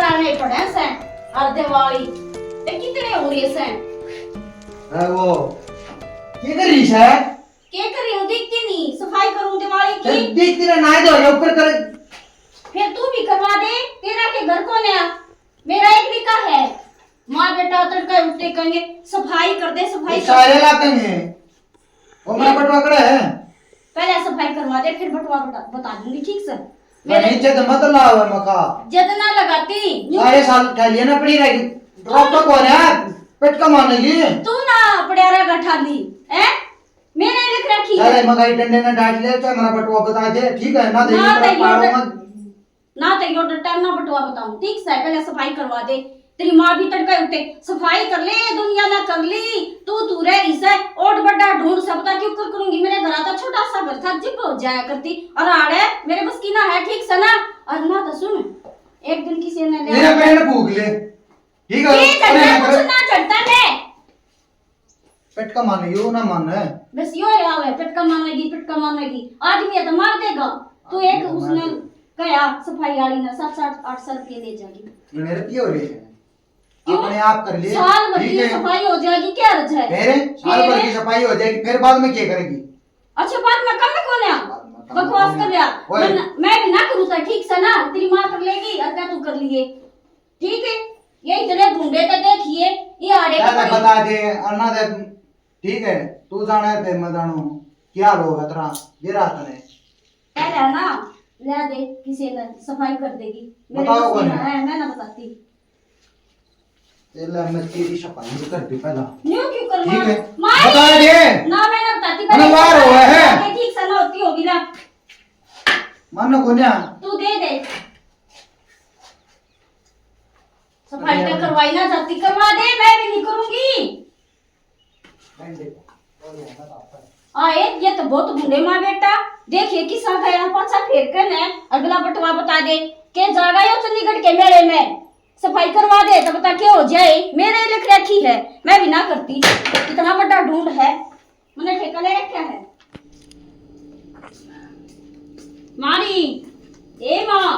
करने पड़े से और दिवाली ते कितने हो रही से वो क्या कर रही है? क्या कर रही हूँ दिखती नहीं सफाई करूँ दिवाली की दिखती ना नाई धो ऊपर कर फिर तू भी करवा दे तेरा के घर कौन है मेरा एक निका है माँ बेटा तड़का उठते कहेंगे सफाई कर दे सफाई सारे इलाके में वो मेरा बटवा कड़ा है पहले सफाई करवा दे फिर बटवा बता दूंगी ठीक से मेरे नीचे तो मत लाओ मका जितना लगाती सारे साल खाली ना पड़ी रहेगी ड्रॉप तो कौन है पेट का मानेगी तू ना पड़ेरा गठा ली हैं मैंने लिख रखी है अरे मगाई डंडे ने डांट ले तो मेरा बटवा बता दे ठीक है ना दे ना तो यो टाइम ना बटवा बताऊं ठीक से पहले सफाई करवा दे तेरी माँ भी तड़का उठे सफाई कर ले दुनिया ना कर ली तू रह रही से ओट बड़ा ढूंढ सबका क्यों कर करूंगी मेरे घर आता छोटा सा घर था जिप हो जाया करती और आड़े मेरे बस की ना है ठीक से ना और ना तो सुन एक दिन किसी ने मेरा पैर फूक ले ठीक है कुछ ना चढ़ता है पेट का माने यो ना माने बस यो आवे पेट का मानेगी आदमी है तो मार देगा तू एक उसने कहा सफाई वाली ने 700-800 रुपये ले जाएगी मेरे क्यों हो रही है अपने आप कर लिए साल भर की सफाई हो जाएगी क्या अर्ज है मेरे साल भर की सफाई हो जाएगी फिर बाद में क्या करेगी अच्छा बाद में कम कौन है बकवास कर रहा मैं भी ना करूँ ठीक से ना तेरी माँ कर लेगी अगर तू कर लिए ठीक है ये इतने ढूंढे तो देखिए ये आड़े बता दे अन्ना दे ठीक है तू जाना है फिर मैं जानू क्या होगा तेरा ये रात ने कह रहा ना ले दे किसी ने सफाई कर देगी बताओ कौन है मैं ना बताती चल मैं तेरी सफाई कर दी पहला न्यू क्यों कर ठीक है बता दे ना मैं ना बताती मैंने बाहर हुआ है ठीक से ना होती होगी ना मानो कोन्या तू दे दे सफाई तो करवाई ना जाती करवा दे मैं भी नहीं करूंगी आए ये तो बहुत बूढ़े माँ बेटा देखिए किसा गया पाछा फेर कर है अगला बटवा बता दे के जागा यो चंडीगढ़ के मेले में सफाई करवा दे तो बता क्या हो जाए मेरे लिख रखी है मैं भी ना करती इतना बड़ा ढूंढ है मैंने ठेका ले रखा है मारी ए माँ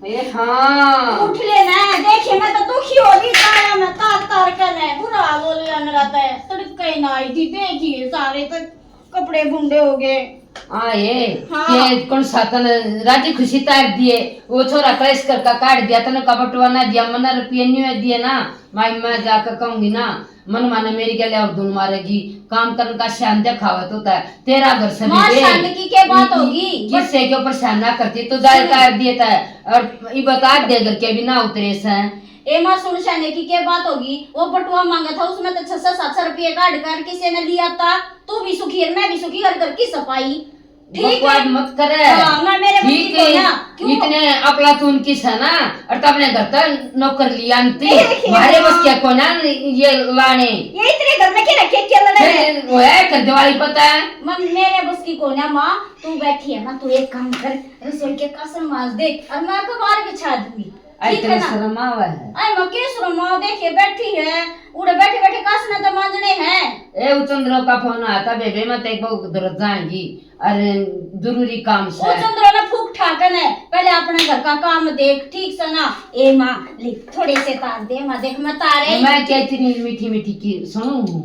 ए हाँ उठ ले ना देखिए मैं तो दुखी हो रही तारा में तार कर है बुरा बोले मेरा तो तड़के ना आई थी देखिए सारे तो कपड़े बूंदे हो गए आए हाँ। के कौन सातन राजी खुशी तार दिए वो छोरा क्लेश कर का काट दिया तने कपटवा ना दिया मन रुपये नहीं दिए ना मैं जाकर कहूंगी ना मन माने मेरी के लिए धुन मारेगी काम करने का शान दिखावत होता है तेरा घर से शान की क्या बात होगी किससे के ऊपर शान ना करती तो जाए काट दिए था और ये बता दे घर के भी ना उतरे से ए मां सुन शाने की क्या बात होगी वो बटुआ मांगा था उसमें तो 600-700 रुपये काट कर किसी ने लिया था तू भी सुखी है मैं भी सुखी घर की सफाई ठीक है मत करे ना मेरे ठीक है इतने अपला तून किस है ना और तब ने घर तक नौकर लिया हमारे बस क्या को ना ये लाने ये इतने घर में क्या रखे क्या लड़े वो है कर दिवाली पता है मन मेरे बस की को ना माँ तू बैठी है ना तू एक काम कर रसोई के कासन माज दे और मैं अखबार बिछा दूंगी ठीक है ना शर्म आवा है आई माँ के शर्म आओ देखिए बैठी है उड़े बैठे बैठे कासन तो मांजने हैं ए उचंद्रो का फोन आता बेबे मत एक बार उधर जाएंगी अरे जरूरी काम से उचंद्रो ने फूक ठाकन है पहले अपने घर का काम देख ठीक से ना ए माँ ले थोड़े से तार दे माँ देख मैं तारे मैं क्या इतनी मीठी मीठी की सुनूं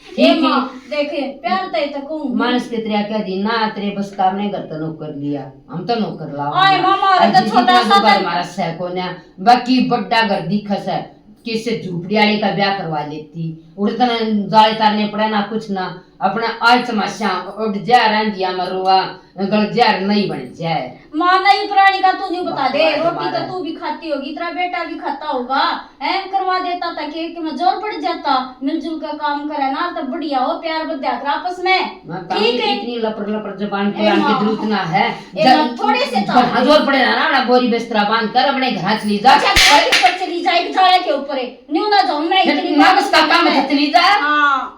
ठीक है देखे प्यार तय तक मानस के तेरा क्या दी ना तेरे बस काम नहीं करता नौकर लिया हम तो नौकर लाओ आए मामा अरे तो छोटा सा हमारा से को ना बाकी बड़ा घर दिखस है किससे झूपड़ी वाली का ब्याह करवा लेती उड़ता जाले तारने पड़ा ना कुछ ना अपना आज समस्या उठ जा रही मरुआ गल जा नहीं बन जाए माँ नहीं प्राणी का तू नहीं बता दे रोटी तो तू भी खाती होगी तेरा बेटा भी खाता होगा एम करवा देता था कि मैं जोर पड़ जाता मिलजुल का काम करे ना तो बढ़िया हो प्यार बद्या कर आपस में ठीक है इतनी लपर लपर जबान पे आने की जरूरत ना है थोड़े से जोर पड़े ना ना बोरी बिस्तरा बांध कर अपने घर चली जा ऊपर चली जाए झाड़े के ऊपर न्यू ना जाऊं मैं इतनी माँ उसका काम चली जा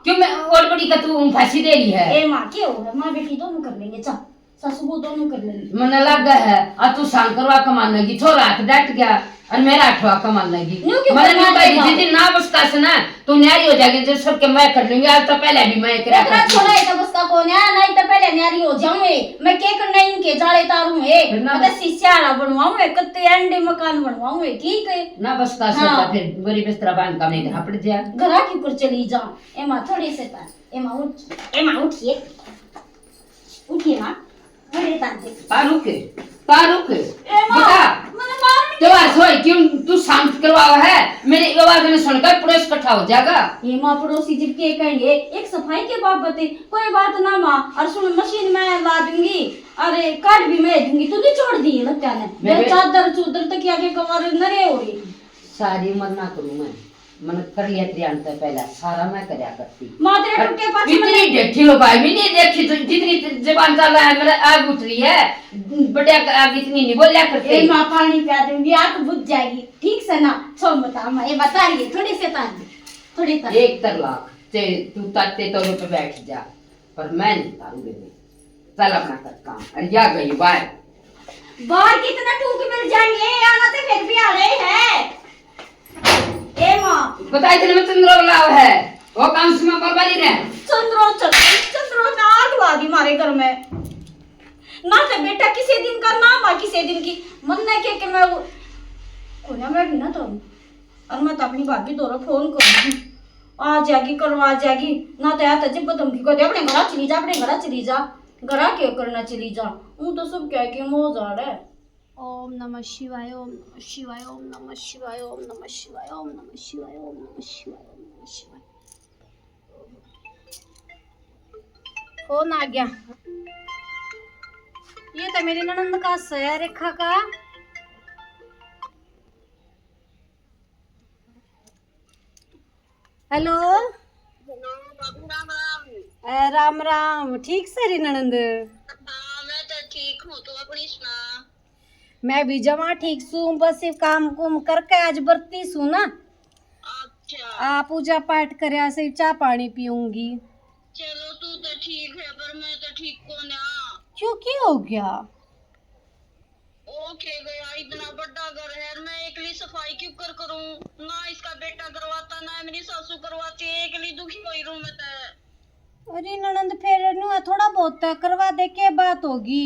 क्यों मैं और बड़ी का तू फांसी दे रही है ए माँ क्यों माँ बेटी दोनों कर लेंगे चल ससुर दोनों कर लेंगे मन लग है आ तू सांग करवा कमाने की छोरा हाथ डट गया और मेरा अठवा कमाल लगी न्यू क्यों मैंने कमा नहीं देगा? कही जिस दिन ना बसता से ना तो न्यारी हो जाएगी जब सबके मैं कर लूंगी आज तो पहले भी मैं करा एकरा छोड़ा है तब उसका कौन है नहीं तो पहले न्यारी हो जाऊं मैं के करना इनके जाले तारूं है फिर ना मैं तो सिस्यारा बनवाऊं है कत्ते अंडे मकान बनवाऊं है ठीक है ना बसता से हाँ। तो फिर बड़ी बिस्तरा बांध का नहीं घर पड़ जा घरा की ऊपर चली जा एमा थोड़ी से तार एमा उठिए उठिए मां बड़े तांते पारुक बता मैंने मार तो आज होई क्यों तू शांत करवाओ है मेरी आवाज में सुनकर पुलिस इकट्ठा हो जाएगा ये माँ पड़ोसी जब के कहेंगे एक सफाई के बाबत है कोई बात ना माँ और सुन मशीन में ला दूंगी अरे कार्ड भी मैं दूंगी तू नहीं छोड़ दी लगता है मैं- चादर चूदर तक आगे कवर नरे हो रही सारी उम्र ना करूं मैं मन कर लिया त्रियांत पहला सारा मैं करया करती माँ तेरे टुके पाछे इतनी डेठी लो भाई भी नहीं देखी तो जितनी जबान चल रहा है मेरा आग उठ रही है बड़े आग इतनी नहीं बोलिया करते ए माँ पानी पिया दूंगी आंख बुझ जाएगी ठीक से ना छोड़ बता माँ ये बता रही है थोड़ी से तार थोड़ी तार एक तरलाक चे तू ताते तौर पे बैठ जा पर मैं नहीं तारूंगी चल अपना कर काम अरे या गई बाहर बाहर कितना टूक मिल जाएंगे आना तो फिर भी आ रहे हैं ए माँ बताई तेरे में चंद्रो बुलाव है वो काम से मैं बर्बादी रहे चंद्रो ने आग लगा दी हमारे घर में ना तो बेटा किसी दिन का ना माँ किसी दिन की मन नहीं के मैं कोना बैठी ना तो और मैं तो अपनी भाभी दोनों फोन करूंगी आ जाएगी करवा जाएगी ना तो यार जब धमकी को दे अपने घर चली जा अपने घर चली जा घर क्यों करना चली जा वो तो सब क्या कि मोह जा रहा है ओम नमः शिवाय ओम नमः शिवाय ओम नमः शिवाय ओम नमः शिवाय ओम नमः शिवाय ओम नमः शिवाय ओम नमः शिवाय फोन आ गया ये तो मेरी ननंद का सया रेखा का हेलो राम राम ठीक से री ननंद मैं तो ठीक हूँ तू अपनी सुना मैं भी जमा ठीक सू बस सिर्फ काम कुम करके आज बरती सू ना अच्छा आ पूजा पाठ करे सिर्फ चाय पानी पीऊंगी चलो तू तो ठीक है पर मैं तो ठीक को ना क्यों क्या हो गया ओके गया इतना बड़ा घर है मैं एकली सफाई क्यों कर करूँ ना इसका बेटा करवाता ना मेरी सासू करवाती है एकली दुखी हुई रू मैं तो अरे ननंद फिर नु थोड़ा बहुत करवा दे के बात होगी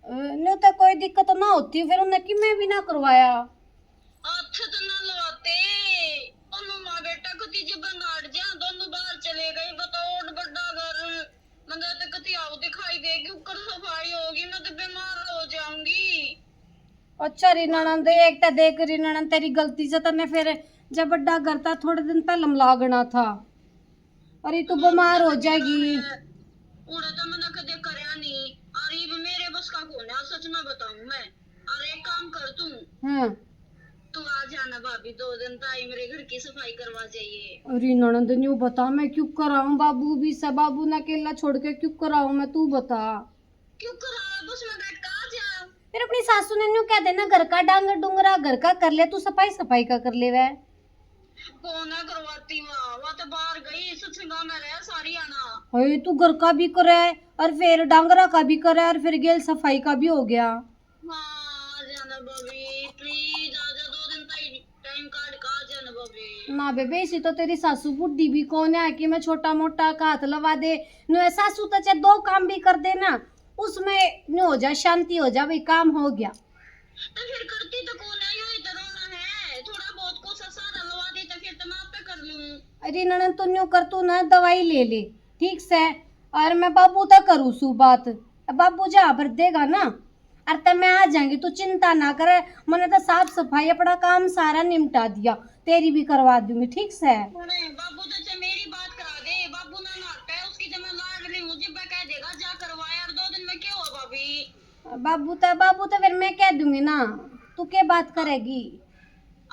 नु तो कोई दिक्कत ना होती फिर उन्हें कि मैं भी ना करवाया हाथ तो ना लगाते दोनों माँ बेटा कति जब नाट जा दोनों बाहर चले गए बताओ और बड़ा घर मैं तो कति आओ दिखाई देगी ऊपर सफाई होगी मैं तो बीमार हो जाऊंगी अच्छा री ननंद एक तो देख री ननंद तेरी गलती से तने फिर जब बड़ा घर था थोड़े दिन पहले लागना था अरे तू बीमार हो जाएगी उड़ा तो मैंने कदे करया नहीं और ये भी मेरे बस का कौन है सच में बताऊं मैं और एक काम कर तू हाँ तू आ जाना भाभी 2 दिन ताई मेरे घर की सफाई करवा जाइए अरे ननंद न्यू बता मैं क्यों कराऊं बाबू भी सब बाबू ने अकेला छोड़ के क्यों कराऊं मैं तू बता क्यों करा बस मैं बैठ का आ जा फिर अपनी सासू ने न्यू कह देना घर का डांगर डूंगरा घर का कर ले तू सफाई सफाई का कर ले वह कौन है करवाती वहाँ तो बाहर गई सत्संगा में रहा सारी आना अरे तू घर का भी करे और फिर डांगरा का भी करे और फिर गेल सफाई का भी हो गया हाँ आ जाना भाभी प्लीज आ जा 2 दिन ताई टाइम काट का आ जाना भाभी ना बेबे इसी तो तेरी सासू बुढ़ी भी कौन है कि मैं छोटा मोटा का हाथ लगा दे नु सासू तो चाहे 2 काम भी कर देना उसमें नु हो जा शांति हो जा भाई काम हो गया तो फिर करती तो कौन है यो इधर होना है थोड़ा बहुत को ससारा लगा दे तो फिर तो मैं आप पे कर लूं अरे ननद तू न्यू कर तू ना दवाई ले ले ठीक से और मैं बाबू तक करूँ सु बात बाबू जहाँ पर देगा ना और तब मैं आ जाएंगी तू चिंता ना करे मैंने तो साफ सफाई अपना काम सारा निपटा दिया तेरी भी करवा दूंगी ठीक से अरे बाबू तो चाहे मेरी बात करा दे बाबू ना नाटक है उसकी तो मैं लाड ली मुझे मैं कह देगा जा करवाया और 2 दिन में क्या हुआ भाभी बाबू तो फिर मैं कह दूंगी ना तू क्या बात करेगी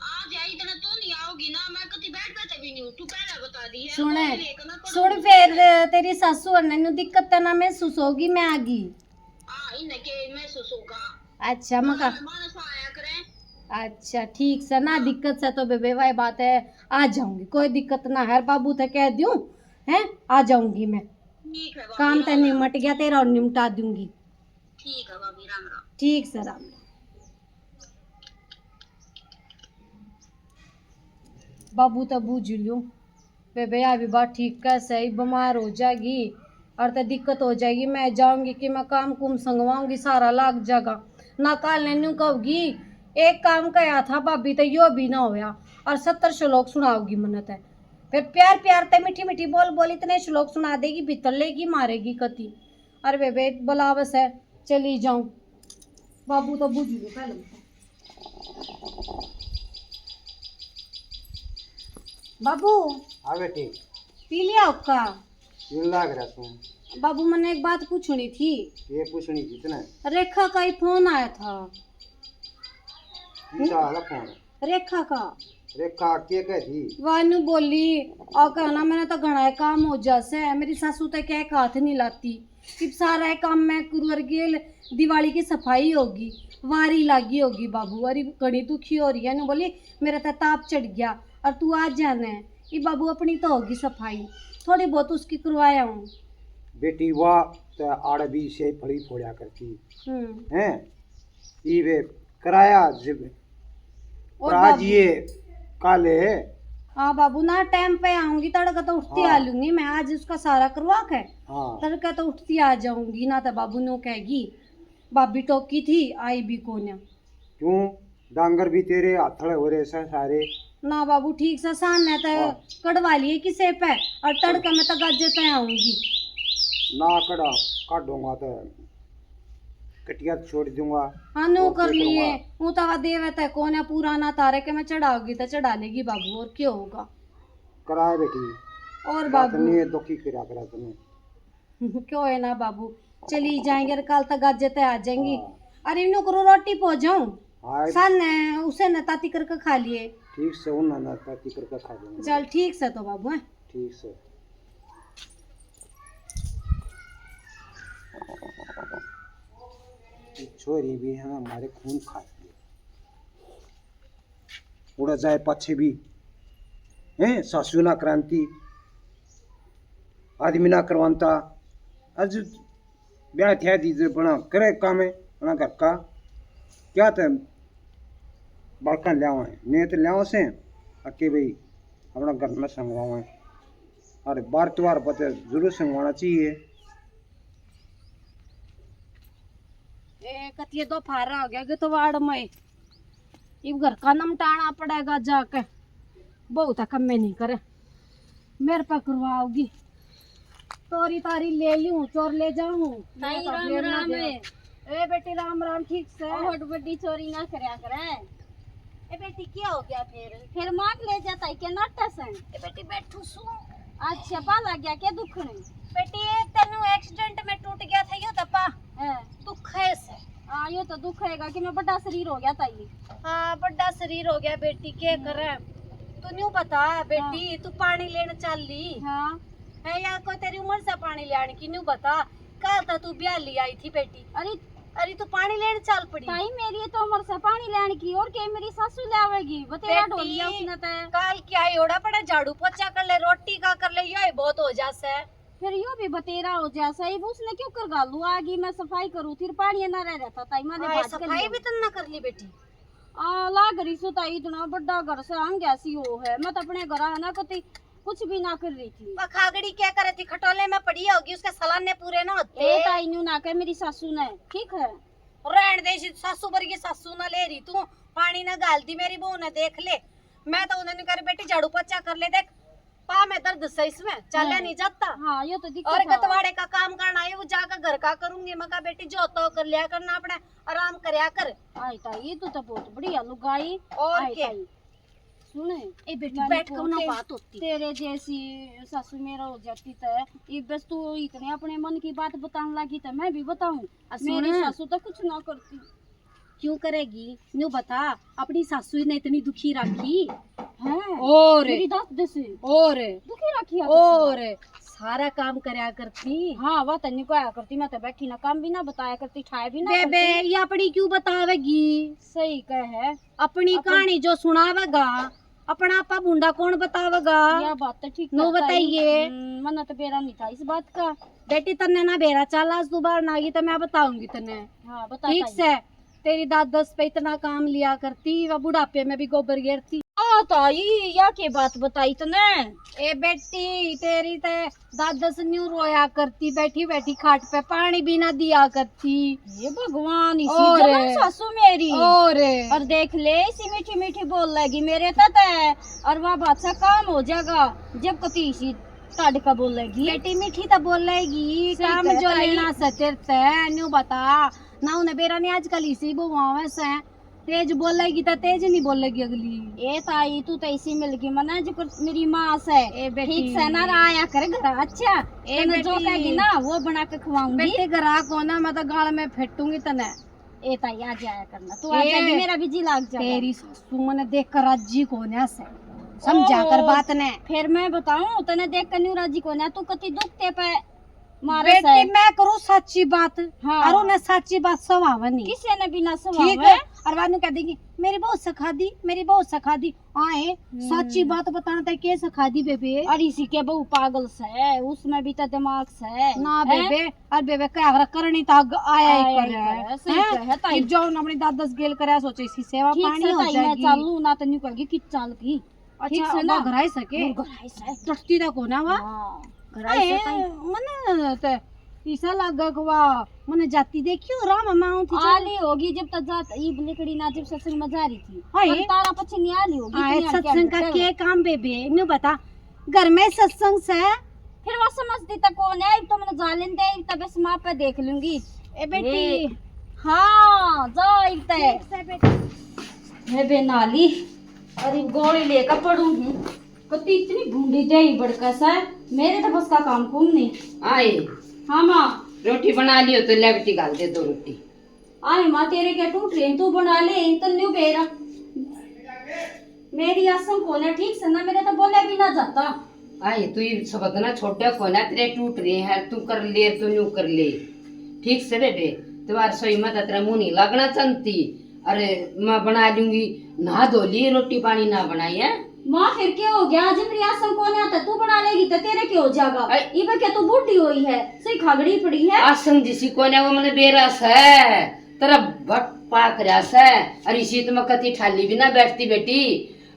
आ जाई इतना तू नहीं आओगी ना मैं कभी बैठ बैठे भी नहीं हूँ तू पहले बता दी है सुने तो लेकर ना पढ़ो। सुन फिर तेरी सासू और नैनू दिक्कत ना महसूस होगी मैं आगी हाँ इनके महसूस होगा अच्छा मका मानस आया करें अच्छा ठीक से ना दिक्कत से तो बेबे भाई बात है आ जाऊंगी कोई दिक्कत ना है बाबू तो कह दूं है आ जाऊंगी मैं ठीक है काम भाभी तो राम राम। निमट गया तेरा और निमटा दूंगी ठीक है भाभी राम राम ठीक से राम बाबू तो बूझ लूँ बेबे अभी बात ठीक कैसे ही बीमार हो जाएगी और तो दिक्कत हो जाएगी। मैं जाऊंगी कि मैं काम कुम संगवाऊंगी सारा लाग जाएगा ना काल ने कहूँगी एक काम कया था भाभी तो यो भी ना होया और 70 श्लोक सुनाओगी मन्नत है। फिर प्यार प्यार ते मीठी मीठी बोल बोल इतने श्लोक सुना देगी भीतर लेगी मारेगी कति। अरे बेबे बुलावस है चली जाऊं बाबू तो बुझ लूँ पहले। बाबू हाँ बेटी, पी लिया आपका? क्यों लाग रहा तू? बाबू मैंने एक बात पूछनी थी। ये पूछनी कितना? रेखा का ही फोन आया था। किसा वाला फोन? रेखा का। रेखा के कह थी? वानू बोली और कहना मैंने तो घना काम हो जासे मेरी सासू तो क्या एक हाथ नहीं लाती कि सारा काम मैं करूँ गेल दिवाली की सफाई होगी वारी लागी होगी बाबू अरे घड़ी दुखी हो रही है ना बोली मेरा तो ताप चढ़ गया और तू आज जाना है ये बाबू अपनी तो होगी सफाई थोड़ी बहुत उसकी करवाया हूँ। बेटी वाह तो आड़ भी से फड़ी फोड़ा करती हैं ये कराया जब और आज बाबू ये काले हाँ बाबू ना टाइम पे आऊंगी तड़का तो उठती आ लूंगी मैं आज उसका सारा करवा के हाँ तड़का तो उठती आ जाऊंगी ना तो बाबू नो कहेगी भाभी टोकी थी आई भी कोने क्यों डांगर भी तेरे हाथड़ हो रहे सारे ना बाबू ठीक से सान है तो कड़वा लिए किसे पे और तड़का में तो गज्जे पे आऊंगी ना कड़ा काटूंगा तो कटिया छोड़ दूंगा। हाँ नो और कर क्या लिए करूंगा? वो तवा देवे तो कोने पुराना तारे के मैं चढ़ाऊंगी तो चढ़ा लेगी बाबू और क्या होगा। कराए बेटी और बात बाबू नहीं है दुखी करा करा तुम्हें क्यों है ना बाबू चली जाएंगे और कल तक गज्जे पे आ जाएंगी। हाँ। अरे इन्हों करो रोटी पो जाऊं हाँ सन उसे न ताती करके खा लिए ठीक से उन ना ताती करके खा लूंगा। चल ठीक से तो बाबू है ठीक से छोरी भी है हमारे खून खाती है उड़ा जाए पछे भी हैं सासू ना क्रांति आदमी ना करवाता आज ब्याह थे दीजिए बना करे काम है बना घर का क्या तो बड़का लियाओ है नहीं तो लियाओ से अके भाई अपना घर में संगवाओ है और बार त्योहार पता जरूर संगवाना चाहिए। कतिये तो फारा हो गया तो वाड़ में ये घर का नमटाना पड़ेगा जाके बहुत कम में नहीं करे मेरे पे करवाओगी तोरी तारी ले लूं चोर ले जाऊं राम राम ए बेटी राम राम ठीक से बहुत बड़ी चोरी ना करया करे। ए बेटी क्या हो गया फिर मांग ले जाता है के नटस है। ए बेटी बैठू सू अच्छा पा लग गया के दुख नहीं बेटी तेनु एक्सीडेंट में टूट गया था यो तपा है दुख है से हाँ यो तो दुख हैगा कि मैं बड़ा शरीर हो गया था ये। हाँ बड़ा शरीर हो गया बेटी क्या करे तू न्यू बता बेटी तू पानी लेने चल ली हाँ है या कोई तेरी उम्र से पानी ले आने की न्यू बता कल था तू ब्याह ली आई थी बेटी अरे अरे तू पानी लेने चल पड़ी ताई मेरी तो उम्र से पानी लेने की और के मेरी सासू ले आवेगी बतेरा बेटी, ढोल लिया उसने तो काल क्या योड़ा पड़ा झाड़ू पोछा कर ले रोटी का कर ले यो बहुत हो जासे फिर यो भी बतेरा हो जा सही उसने क्यों कर गालू आगी मैं सफाई करूँ फिर पानी ना रह रहता ताई मैंने हाय, बात कर सफाई लिया। भी तो ना कर ली बेटी लाग रही सो ताई इतना बड़ा घर से आंग ऐसी हो है मैं तो अपने घर आना कति कुछ भी ना कर रही थी। खागड़ी क्या करे थी खटोले में पड़ी होगी उसके सलाने पूरे ना होते ए ताई न्यू ना के मेरी सासू ने ठीक है रहन दे सासू वर्गी सासू ना ले रही तू पानी ना गाल दी मेरी बहू ने देख ले मैं तो उन्होंने कर बेटी झाड़ू पोछा कर ले देख पा में दर्द से इसमें चले नहीं जाता हाँ ये तो दिक्कत और है। गतवाड़े का काम करना है वो जाकर घर का करूंगी मैं कहा बेटी जो तो कर लिया करना अपने आराम करया कर आई ताई तू तो बहुत बढ़िया लुगाई और आई क्या ताई सुने ए बेटी मैंने बैठ कर ना को बात होती तेरे जैसी सासू मेरा हो जाती तो ये बस तू इतने अपने मन की बात बताने लगी तो मैं भी बताऊं मेरी सुन। सासू तो कुछ ना करती क्यों करेगी न्यू बता अपनी सासू ने इतनी दुखी रखी है और मेरी दाद से और दुखी रखी है और सारा काम करया करती हाँ वह तन्नी को आया करती मैं तो बैठी ना काम भी ना बताया करती ठाए भी ना बेबे करती। ये अपनी क्यों बतावेगी सही कह है अपनी कहानी जो सुनावेगा अपना आपा बूंदा कौन बतावेगा यह बात तो ठीक नो है ताई। बताइए। मना तो बेरा नहीं था इस बात का। बेटी तन्ने ना बेरा चाल आज दोबारा ना आगी तो मैं बताऊंगी तन्ने हाँ बता ठीक ताई। से तेरी दाद 10 पे इतना काम लिया करती वह बुढ़ापे में भी गोबर गिरती ताई या के बात बताई तने? ए बेटी तेरी ते दादा से न्यू रोया करती, बैठी बैठी खाट पे पानी भी ना दिया करती। ये भगवान, इसी और जलन सासू मेरी। और देख ले इसी मीठी मीठी बोल लगी मेरे तत है, और वह बादशाह काम हो जाएगा जब कती इसी का बोलेगी। बेटी मीठी तो बोलेगी, सही काम कहता जो है। लेना सचरते न्यू बता ना उन्हें बेरा ने आजकल इसी बुआवे से तेज बोलेगी तो तेज नहीं बोलेगी अगली। ए ताई तू तो इसी मिल गई मना जो मेरी माँ से। ए बेटी ठीक से ना आया करे घर। अच्छा ए तने जो बेटी। कहेगी ना वो बना के खवाऊंगी। बेटे ग्राहक हो ना, मैं तो गाल में फेटूंगी तने। ए ताई आ जाया करना, तू आ ए, जाएगी मेरा भी जी लाग जाएगा। तेरी सासू मने देख कर राजी कोने से समझा कर बात ने। फिर मैं बताऊं तने देख कर न्यू राजी को ना तू कति दुखते पे मारे बेटी से। मैं करूँ सच्ची बात, हाँ। और उन्हें सच्ची बात सवावनी किसी ने भी ना ठीक सुना है। और बाद में कह देगी मेरी बहू सिखा दी, मेरी बहू सिखा दी। आए सच्ची बात बताना था, के सिखा दी बेबे? और इसी के बहू पागल से, उसमें भी तो दिमाग से ना हैं? बेबे, और बेबे क्या करनी था आया ही आया ही करे करे, सही कहे ताई। कि जो अपने दादा गेल करे सोचे इसकी सेवा ठीक पानी से हो ताई मैं जाएगी। चालू ना तो न्यू कहेगी कि चाल की। ठीक अच्छा से ना घराई सके घराई से। टट्टी तक हो ना वा हाँ, घराई से ताई। मने ते ईसा लगा वा मने जाती देखियो राम माऊ थी आली होगी जब तक जात ई लिकड़ी ना जब सत्संग में जा रही थी। हाय। और तारा पछे नहीं आली होगी। आए इतनी सत्संग का अनके के काम बेबे न्यू बता घर में सत्संग से। फिर वो समझती तक कौन है, तो मैंने जालिन दे तब इस माँ पे देख लूंगी। ए बेटी हाँ जाओ इतने मैं बेनाली अरे गोली लेकर पड़ू हूँ। कति इतनी भूंडी दे बड़का सा मेरे तो बस का काम कुम नहीं। आए हाँ माँ रोटी बना लियो तो लेबटी गाल दे 2 रोटी। आए माँ तेरे क्या टूट रही तू बना ले तन्यू बेरा मेरी आसम कौन है ठीक से ना मेरे तो बोले भी ना जाता। आए तू ये सबक ना छोटे को ना तेरे टूट रहे हैं, तू कर ले तू न्यू कर ले ठीक से बेबे। तुम्हारे सोई मत तेरा मुंह नहीं लगना चलती। अरे मैं बना लूंगी, नहा धो ली, रोटी पानी ना बनाई है। माँ फिर क्या हो गया जब मेरी आसम कौन आता तू बना लेगी तो तेरे क्या हो जाएगा। ये क्या तू बूढ़ी हुई है सही खागड़ी पड़ी है। आसम जिसी को ने वो मैंने बेरस है तेरा भट पाक रस है। अरे इसी तो मैं कति ठाली भी ना बैठती बेटी,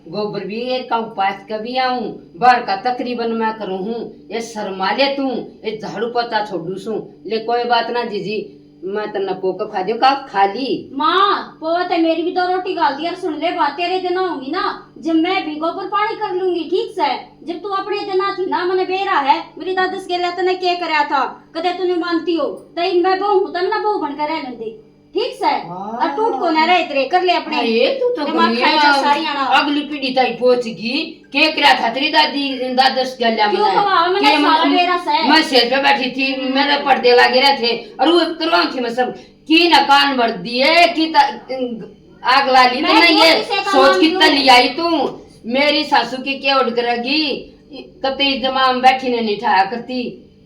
गोबर भी एक पास कभी आऊं, बार का तकरीबन मैं करूं हूँ। ये शर्मा ले तू, ये झाड़ू पोता छोड़ू सू ले कोई बात ना जीजी, मैं तना पोक खा दियो का खाली। माँ पोत है मेरी भी 2 रोटी गाल दी। और सुन ले बात तेरे दिन होंगी ना जब मैं भी गोबर पानी कर लूंगी ठीक से। जब तू अपने दिन थी ना मैंने बेरा है मेरी दादस के लिए तने क्या कराया था कदे तूने मानती हो तई मैं बहू हूं तब ना बहू बनकर रह लेंदी ठीक से। और टूट को ना रहे तेरे कर ले अपने ये तू तो दिमाग खाई जा सारी आना। अगली पीढ़ी तक पहुंचगी के करा था तेरी दादी दादस गल्या क्यों खवा मैंने सारा बेरा से मैं सेल पे बैठी थी, मेरे पर्दे लगे रहे थे और वो करवा थी मैं सब की ना कान भर दिए की आग ला ली तो नहीं ये सोच कितना लिया आई तू। मेरी सासू की क्या उड़ करेगी कते जमाम बैठी ने नहीं ठाया करती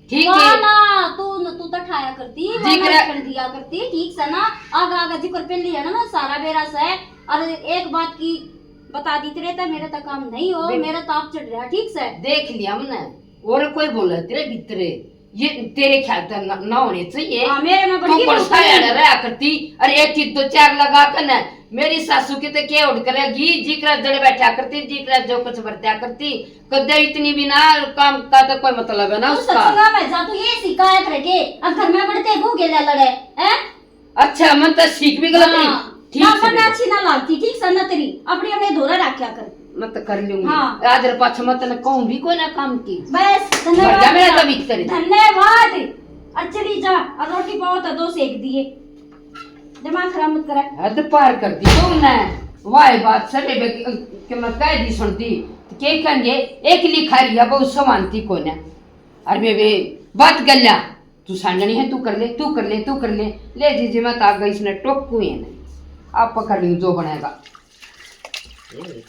ठीक है ना तू तो ठाया करती कर दिया करती ठीक से ना आगा आगा जिक्र पे लिया ना सारा बेरा से। और एक बात की बता दी तेरे मेरे तक काम नहीं हो मेरा ताप चढ़ रहा ठीक से। देख लिया हमने और कोई बोला तेरे भीतरे ये तेरे ख्याल तक ना होने चाहिए। मेरे में तू परसाया रहा करती और एक चीज 2 4 लगा कर ना मेरी सासू की तो क्या उड़ करेगी जिक्र जड़े बैठा करती जिक्र जो कुछ बरत्या करती कदे इतनी भी ना काम का तो कोई मतलब है ना उसका। मैं जा तू ये शिकायत रखे अब घर में बढ़ते भूखे लड़े हैं। अच्छा मन तो सीख भी गलत नहीं ठीक ना से मैं अच्छी ना लागती ठीक से ना तेरी अपनी अपने धोरा रखा कर मैं तो कर लूंगी। हाँ। आज पाछ मत न कहूं भी कोई ना काम की बस जा मेरा तो भीतर धन्यवाद। और चली जा और रोटी पाओ तो 2 सेक दिए दिमाग खराब मत कर। हद पार कर दी तुमने वाह बात सब के मैं कह दी सुनती के कहेंगे एक लिखा रिया बहुत समानती को ने अरे बेबे बात गल्ला तू सांडनी है तू कर ले तू कर ले तू कर ले जीजी मैं ताक गई इसने टोकू है नहीं आप पकड़ ली जो बनेगा।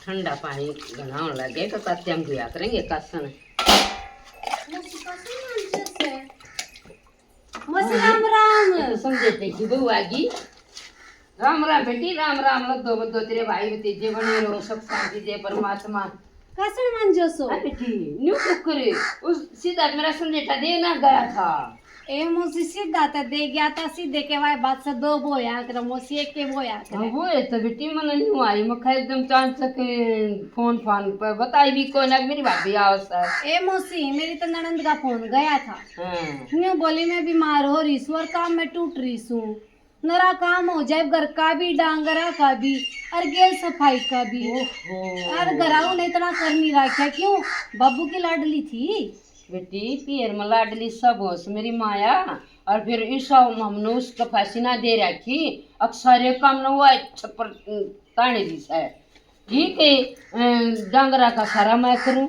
ठंडा पानी बनाने लगे तो कत्ते हम धोया करेंगे कसन राम राम समझे की बहू आगी राम राम बेटी राम राम लग दो तेरे भाई भतीजे बने रहो सब शांति दे परमात्मा कसन मंजो सो बेटी न्यू कुकरे उस सीधा मेरा संदेशा देना गया था ए मौसी सीधा तो दे गया था, सीधे के वाई बात से दो बोया कर मौसी एक के बोया कर। वो है तो बेटी मन नहीं आई मैं एकदम चांद से फोन फान पर बताई भी कोई ना मेरी भाभी आवश्यक है। ए मौसी मेरी तो ननंद का फोन गया था, हाँ। न्यू बोली मैं बीमार हो रही हूँ और काम में टूट रही हूँ, नरा काम हो जाए घर का भी डांगरा का भी और गेल सफाई का भी। और घराऊ नहीं इतना कर नहीं रखा, क्यों बाबू की लाडली थी बेटी पियर में लाडली सब होश मेरी माया और फिर ईसा हमने उसका फैसना दे रखी अक्सर काम न हुआ छप्पर ताने दी है। ठीक है डांगरा का सारा मैं करूं,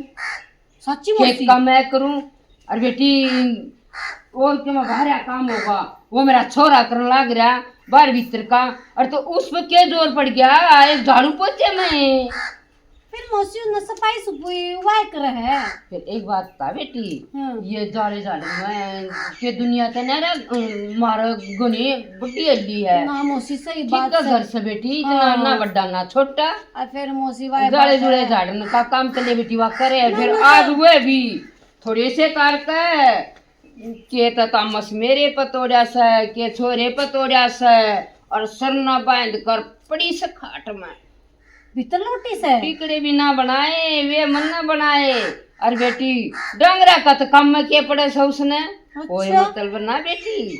सच्ची खेत मौसी का मैं करूं और बेटी वो के मैं बाहर काम होगा वो मेरा छोरा करने लग रहा बाहर भीतर का और तो उस पर क्या जोर पड़ गया एक झाड़ू पोछे में। फिर मौसी ने सफाई सुफाई वाई कर है। फिर एक बात था बेटी हाँ। ये जाले जाले में के दुनिया तो ना मारा गुनी बुढ़ी अड्डी है ना मौसी सही ठीक बात है है। घर से बेटी इतना हाँ। ना बड़ा ना छोटा और फिर मौसी वाई जाले बात जुड़े है। झाड़ने का काम चले बेटी वहाँ करे ना, फिर ना। आज हुए भी थोड़े से कार के तामस मेरे पतोड़िया से के छोरे पतोड़िया से और सरना बांध कर पड़ी से खाट में भीतर लोटी से टिकड़े भी ना बनाए वे मन ना बनाए और बेटी डंगरा का तो काम में क्या पड़े से उसने कोई मतलब ना बेटी।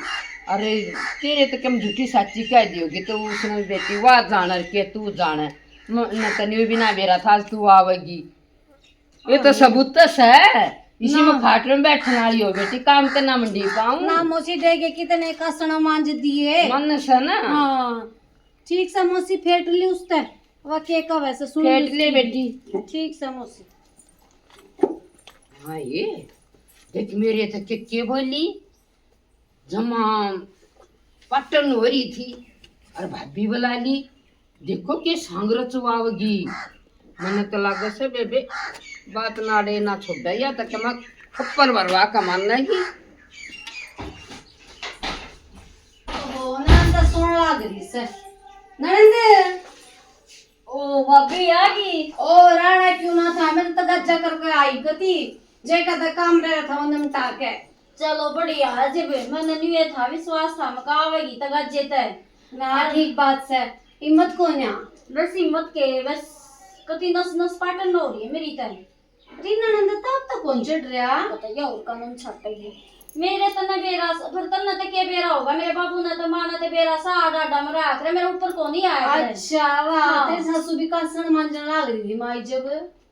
अरे तेरे तो कम झूठी सच्ची कह दियोगी तो उसने बेटी वाह जान के तू जाने न तनियो भी ना बेरा था तू आवेगी ये तो सबूत है इसी में खाट में बैठने वाली हो बेटी काम तो ना मंडी पाऊं ना मौसी देगे कितने कसना मांझ दिए मन से ना हाँ ठीक से मौसी फेंट ली उसते वह के का वैसे सुन फेंट ले बेटी। ठीक से मौसी हाँ ये देख मेरे तो के बोली जमा पटन हो रही थी और भाभी बुला ली देखो के सांगर चुवावगी मैंने तो लगा से बेबे बात ना डे ना छोड़ा या तक मैं खप्पर भरवा का मानना ही ओ नंद सुन लाग रही से नरेंद्र ओ भाभी आ गई। ओ राणा क्यों ना था, मैं तो गज्जा करके आई गती जे का तो काम रहा था वो निपटा के। चलो बढ़िया है जब मैंने न्यू ये था विश्वास था मैं आवेगी तक जेता है ना ठीक बात से हिम्मत को ना बस हिम्मत के बस कति नस नस पाटन हो रही है मेरी तन रीना नंद तब तक कौन चढ़ रहा बताइए और कानून छटेगी मेरे तन बेरा फिर तन तो क्या बेरा होगा मेरे बाबू ने तो माना तो बेरा सा आडा डमरा आखरे मेरे ऊपर कौन ही आया करे। अच्छा वाह हाँ। तेरी सासू भी कासन मांजन लाग रही थी माई जब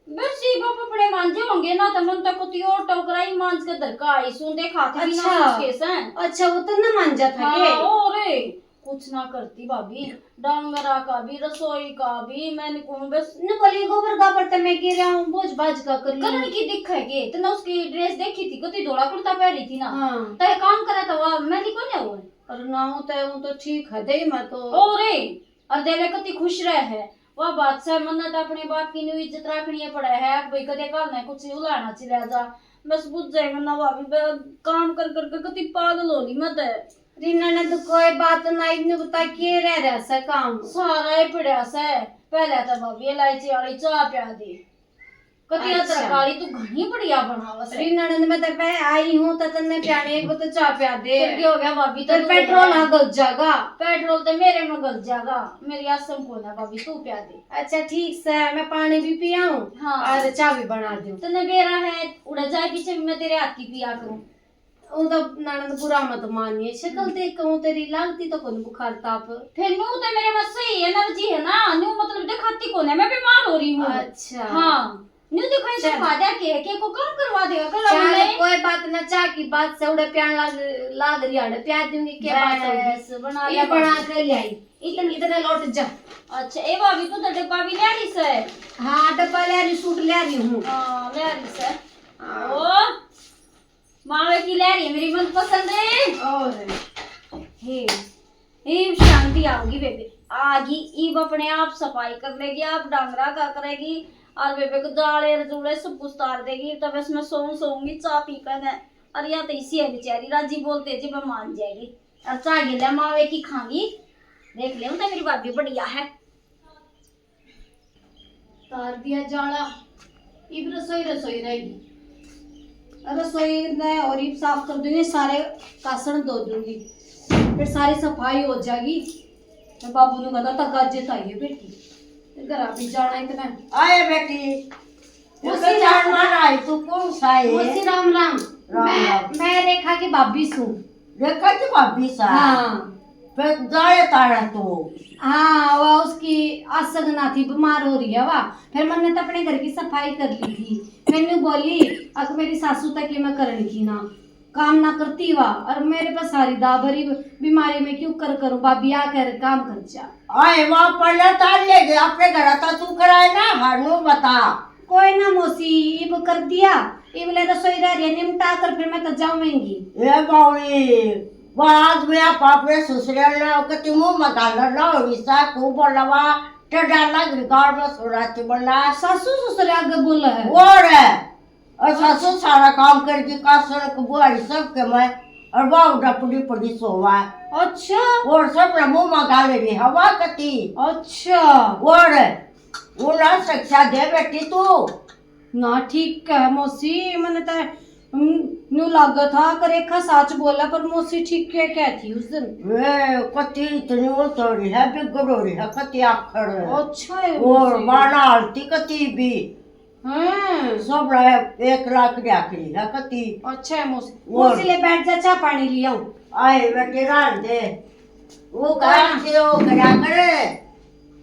बस ये बाप अपने मांझे होंगे ना तो मन तक कुछ और टोकराई मांझ के दरका आई सुन देखा थी भी ना अच्छा। कुछ केस हैं। अच्छा वो तो न मांजा था हाँ के और कुछ ना करती भाभी डांगरा का भी रसोई का भी मैंने कहूँ बस न बोली गोबर गाबर ते मैं गिर रहा हूँ बोझ बाज का कर करण ली की दिख है कि इतना उसकी ड्रेस देखी थी कितनी धोला कुर्ता पहनी थी ना हाँ तो ये काम करा था वह मैंने कौन है वो और ना हो तो ठीक है दे मैं तो और देवे कति खुश रहे है वह बात से मन तो अपने बाप की न्यू इज्जत रखनी पड़ा है भाई कदे कल ने कुछ उलाना चिरा जा बस बुझ जाएगा ना भाभी काम कर कर कति पागल हो ली मत रीना ने तो कोई बात ना इतने बता के रह सा काम सारा ही पड़ा से पहले तो भाभी इलायची वाली चाय पिया दी कति अच्छा। तरकारी तू घनी बढ़िया बनावा से रीना ने मैं तो पे आई हूँ तो तन्ने प्याने एक तो चाय पिया दे फिर क्या हो गया भाभी तो तू पेट्रोल है। ना गल जागा पेट्रोल तो मेरे में गल जाएगा मेरी आसम को ना भाभी तू पिया दे अच्छा ठीक से मैं पानी भी पिया हूँ हाँ। और चाय भी बना दूँ तने बेरा है उड़ा जाए पीछे मैं तेरे हाथ की पिया करूं वो तो ननद बुरा मत मानिए शक्ल देख कहूँ तेरी लगती तो कौन बुखार ताप फिर न्यू तो मेरे में सही एनर्जी है ना न्यू मतलब दिखाती कौन है मैं बीमार हो रही हूँ अच्छा हाँ न्यू दिखाई तो चल। फायदा के को काम करवा देगा कल चल हमने कोई बात ना चाय की बात से उड़े प्यान लाग रही है प्यार दूंगी क्या बात होगी बस बना ये लिया बना के ले आई इतने इतने लौट जा अच्छा ए भाभी तू तो डब्बा भी ले रही से हाँ डब्बा ले रही सूट ले रही हूँ हां ले रही से ओ मावे की ले रही है मेरी मन पसंद है और हे शांति आओगी बेबे आगी ईब अपने आप सफाई कर लेगी आप डांगरा का करेगी और बेबे को दाले रजूड़े सब कुछ उतार देगी तब बस मैं सोऊंगी चाय पी कर और या तो इसी है बेचारी राजी बोलते जी मैं मान जाएगी और चाय गिला मावे की खांगी देख ले तो मेरी भाभी बढ़िया है तार दिया जाला इब रसोई रसोई रहेगी रसोई ने और ही साफ कर दूंगी, सारे कासण धो दूंगी, फिर सारी सफाई हो जाएगी। तो बाबू ने कहा तक आज ताइए बेटी घर भी जाना इतना। आए बेटी मौसी चार मार आई तू कौन सा है? मौसी राम राम। राम। मैं रेखा की भाभी सू। देखा कि भाभी सा हाँ फिर जाए तारा तू हाँ, वह उसकी असगना थी, बीमार हो रही है वह। फिर मैंने तो अपने घर की सफाई कर ली थी। मैंने बोली अगर मेरी सासू तक मैं करने की ना काम ना करती हुआ, और मेरे पास सारी दाबरी बीमारी में क्यों करूं, भाभी आ कर काम कर जा। आए वहाँ पहले तार ले गए अपने घर था तू कराए ना हारू बता। कोई ना मौसी, इब कर दिया, इबले रसोई रह रही निमटा कर फिर मैं तो जाऊंगी। ये बावली वो आज मैं पापे ससुरे ना कति मुंह मगाल ना विसा को बोलवा टेडा लग रिकॉर्ड में सुराती बोला सासू ससुर आगे बोला है वो रे और सासू सारा काम करके कासर को बुआरी सब के मैं और बाबू डपड़ी पड़ी सोवा। अच्छा और सब ना मुंह मगाल रही हवा कति। अच्छा और वो ना शिक्षा दे बेटी तू ना ठीक है मौसी, मैंने तो न्यू लागा था कर रेखा सच बोला, पर मौसी ठीक क्या कहती उस दिन। वे कति इतनी वो तोड़ी है बिगड़ोड़ी है कति आखड़ अच्छा है और मौसी। बाना आलती कति भी हाँ सब रहे 1 लाख की आखिरी है कति। अच्छा है मौसी। मौसी ले बैठ जा, चाय पानी लिया हूँ। आए बेटे रान दे वो काम से वो करा करे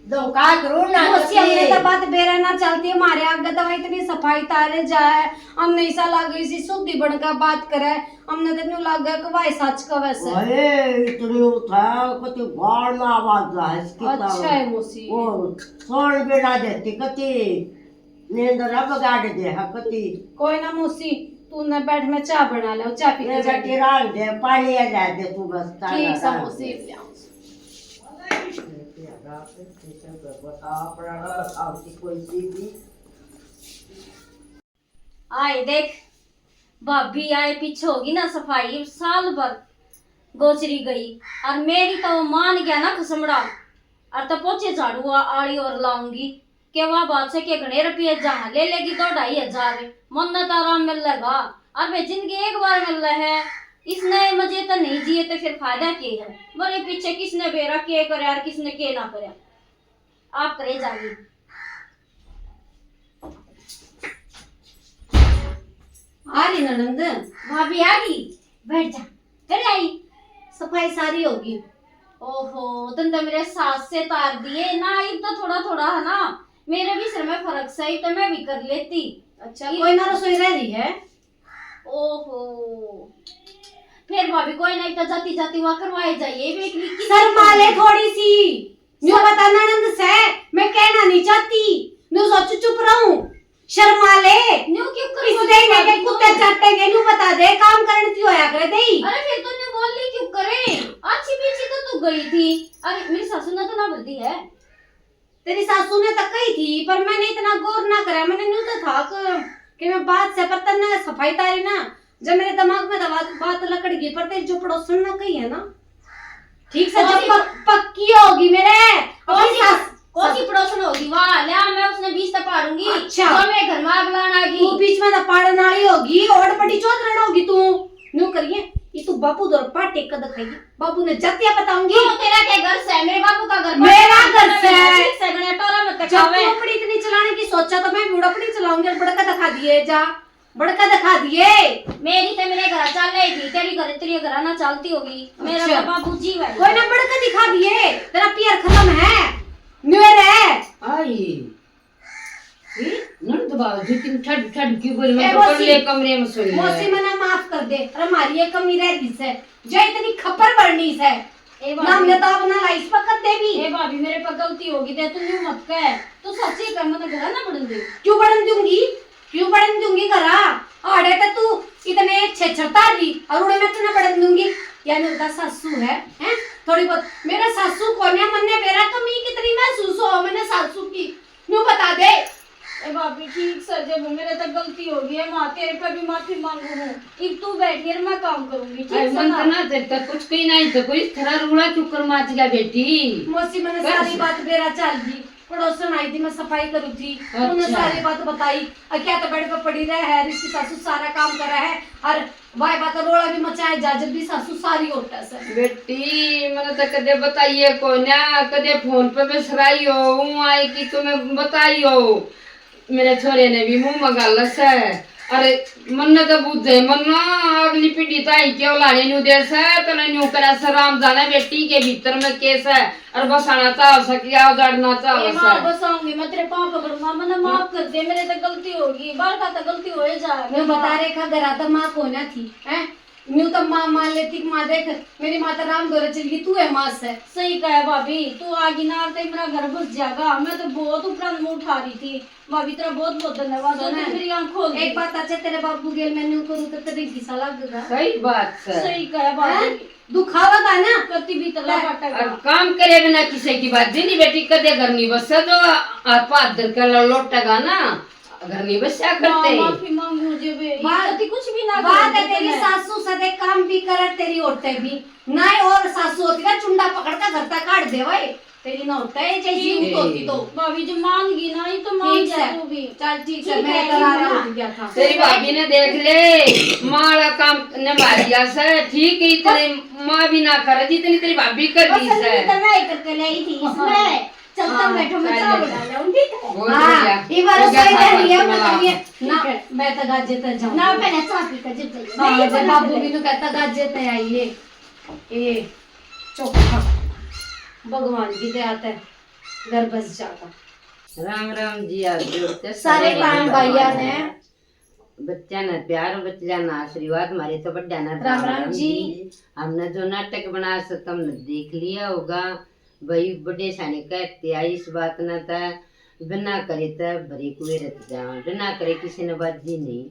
दो का करू ना मौसी हमने तो बात बेरा ना चलती है, हमारे आगे दवा इतनी सफाई तारे जाए, हमने ऐसा लागे इसी शुद्धि बनकर बात करे, हमने तो न्यू लागे कवाई सच का वैसे। अरे इतनी उठा कति बाल में आवाज है इसकी। अच्छा है मौसी। वो सोल बेड़ा देती कति नींद ना बगाड़ दे है कति। कोई ना मौसी, तू न बैठ, मैं चाय बना ले, चाय पी ये के बेटी रान दे पानी आ जा दे तू बस ठीक है मौसी। आए देख भाभी आए पीछे होगी ना सफाई साल भर गोचरी गई, और मेरी तो मान गया ना खसमड़ा, और तो पोछे झाड़ू आड़ी और लाऊंगी के वहाँ बात से के घने रुपये जहाँ ले लेगी 2-2,500 मन्नत आराम मिल लेगा। और वे जिंदगी एक बार मिल रहा है, इस नए मजे तो नहीं जिए तो फिर फायदा क्या है। बड़े पीछे किसने बेरा के करे और किसने के ना करे, आप करे जाइए। आ रही ननंद, भाभी आ गई, बैठ जा। फिर आई सफाई सारी होगी। ओहो तुम तो मेरे सास से तार दिए ना, इन तो थोड़ा थोड़ा है ना, मेरे भी सिर में फर्क सही तो मैं भी कर लेती। अच्छा कोई ना रसोई रह रही है। ओहो फिर भाभी कोई नहीं तो जाती जाती वहाँ करवाए जाइए। शर्माले थोड़ी सी, न्यू बता ननंद से मैं कहना नहीं चाहती, न्यू सोच चुप रहूं। शर्माले न्यू क्यों कर इस दे ने के कुत्ते चाटेंगे, न्यू बता दे काम करने की होया करे देई। अरे फिर तूने बोल ली क्यों करे, अच्छी पीछी तो तू गई थी। अरे मेरी सासू ने तो ना बोल दी है। तेरी सासू ने तो कही थी, पर मैंने इतना गौर ना करा, मैंने न्यू तो था कि मैं बात से पर तन्ना सफाई तारी ना, जब मेरे दिमाग में बात लकड़ गई, पर तेरी जो पड़ोसन ना कही है ना ठीक से जब पक्की होगी मेरे अपनी सास कौन सी पड़ोसन होगी वाह ले मैं उसने 20 तक पाड़ूंगी। अच्छा तो मैं घर में आग लाना आगी, तू बीच में पाड़न वाली होगी और बड़ी चौधरण होगी तू। न्यू करिए ये तू बापू दर पाटे कद खाएगी, बाबू ने जातिया बताऊंगी। क्यों तेरा क्या घर से, मेरे बापू का घर मेरा घर से सगने टोरा मत जब दिखावे। तू अपनी इतनी चलाने की सोचा तो मैं भी उड़पड़ी चलाऊंगी, और बड़का दिखा दिए जा, बड़का दिखा दिए। मेरी तो मेरे घर चल रही थी, तेरी घर ना चलती होगी। मेरा अच्छा। बाबू जी है कोई ना बड़का दिखा दिए, तेरा पियर खत्म है न्यूर है। आई नन तो बाबू जी तुम ठड ठड क्यों बोल, ए, मैं मौसी। पकड़ ले कमरे में सोई मौसी मना माफ कर दे, अरे हमारी ये कमी रह गई से जो इतनी खपर बढ़नी से नाम लेता अपना लाइस पकड़ दे भी। ए भाभी मेरे पर गलती होगी दे, तू यूं मत कह, तू सच्ची कर, मैं घर ना बढ़न दे। क्यों बढ़न दूंगी, क्यों बढ़न दूंगी करा आड़े तो तू इतने छेछरता दी और उड़े में तूने बढ़न दूंगी। यानी उसका सासू है हैं थोड़ी बहुत, मेरा सासू कौन है, मन्ने मेरा कमी कितनी महसूस हो मैंने सासू की, न्यू बता दे। ए भाभी ठीक सर, जब मेरे तक गलती होगी है माँ, तेरे पे भी माफी मांगू हूँ। अब तू बैठी है मैं काम करूंगी ठीक है मन ना। तो ना तेरे तक कुछ कहीं नहीं तो कोई थरा रूड़ा क्यों कर माच गया बेटी। मौसी मैंने सारी बात बेरा चल दी, पड़ोसन आई थी, मैं सफाई करू थी, अच्छा। उन्हें सारी बात बताई। और क्या तो बेड पे पड़ी रहे है, इसकी सासू सारा काम कर रहा है और वाई बात रोड़ा भी मचाए जा, जब भी सासू सारी होता है। बेटी मैंने तो कदे बताइए को ना, कदे फोन पे बिसराई हो हूँ आई कि तुम्हें बताई हो। मेरे छोरे ने भी मुंह मगालस है। अरे मन ने तो बुझे मन ना अगली पीढ़ी ताई क्यों लाने न्यू देश है तो नहीं न्यू करा सराम जाना बेटी के भीतर में केस है और बसाना चाह सकिया उजाड़ना चाह मां बसाऊंगी मैं तेरे पाँव पकड़ूंगा, मैंने माफ कर दे, मेरे से गलती होगी, बार का तो गलती हो जाए। मैं बता रेखा घर आता माँ को ना थी है, न्यू तो माँ मान लेती कि माँ देख मेरी माता राम दौरे चल गई, तू है माँ से। सही कहा भाभी, तू आगे ना तो मेरा घर बस जाएगा। मैं तो बहुत उपरांत मुंह उठा रही थी भाभी, तेरा बहुत बहुत धन्यवाद, सुना है? मेरी आंख खोल दी। एक बात अच्छा, तेरे बाबू गेल मैं न्यू करूँ तो तेरे घिसा लगेगा। सही बात है। सही कहा भाभी, दुखावागा ना कति भी तला और पाटेगा। काम करे बिना किसी की बात नहीं बेटी कदे घर नहीं बस जो पाद कर लौटेगा ना घर नहीं बस क्या करते माफी मांग मुझे भी, ये कति कुछ भी ना बात है करे। तेरी सासू सदे काम भी करे, तेरी औरतें भी ना, और सासू होती ना चुंडा पकड़ता घर तक काट दे भाई, तेरी ना होता है जैसी ऊँट होती तो। भाभी जो मान गई ना ये तो मान ठीक जा है। तू भी। चल ठीक है, ठीक मैं है, करारा ये हो गया था। तेरी भाभी ने देख ले माँ काम निभा दिया से ठीक है, इतने माँ भी ना करे जितनी तेरी भाभी कर दी बस से। तो मैं करके लाई थी इसमें। चलता बैठो मैं चाय बना लाऊं, ठीक है? बहुत हाँ, बढ़िया। ये बार हो गया सही था है, बस मला। ना मैं तो गाजे ते जाऊँ ना पहले चाय पी कर जब जाइए। हाँ, नहीं, जब बना बाबू ले। भी तो कहता गाजे ते आइए ये चोखा भगवान की दया ते घर बस जाता। राम राम जी आप जोड़ते सारे प्राण भैया ने बच्चा ना प्यार बच्चा ना आशीर्वाद हमारे तो बड्डा ना राम राम जी। हमने जो नाटक बना सकता हमने देख लिया होगा भाई बड़े साने कहते आई इस बात ना था बिना करे तो भरे कुएं रत जाओ बिना करे किसी ने बाजी नहीं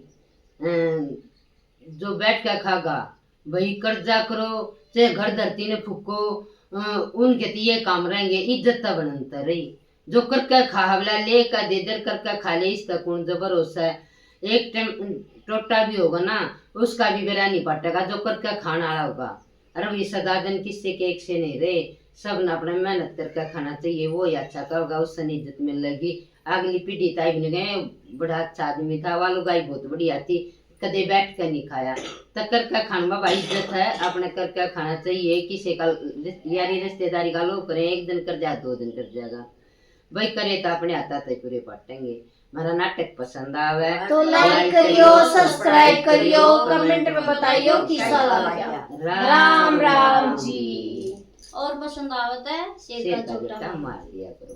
जो बैठ कर खागा भाई कर्जा करो चाहे घर धरती ने फूको उनके तो ये काम रहेंगे इज्जत बनता रही जो करके खा हवला ले का दे दर करके खा ले इस तक जो भरोसा है एक टाइम टोटा भी होगा ना उसका भी बेरा नहीं पटेगा जो करके खाना वाला होगा। अरे ये सदा दिन किससे के एक से नहीं रहे सब ने अपने मेहनत करके खाना चाहिए वो ही अच्छा का होगा उससे इज्जत मिलेगी। अगली पीढ़ी ताई भी गए बड़ा अच्छा आदमी था वालू गाय बहुत बढ़िया थी कदे बैठ कर नहीं खाया तो करके खाने में भाई इज्जत है अपने करके खाना चाहिए किसी का यारी रिश्तेदारी का लोग करें एक दिन कर जाए 2 दिन कर जाएगा भाई करे तो अपने आता तो पूरे पाटेंगे। मेरा नाटक पसंद आवे तो लाइक करियो, सब्सक्राइब करियो, कमेंट में बताइयो कैसा लगा। राम राम जी। और पसंद आवत है शेर का शेर का छोटा बेटा मार दिया करो।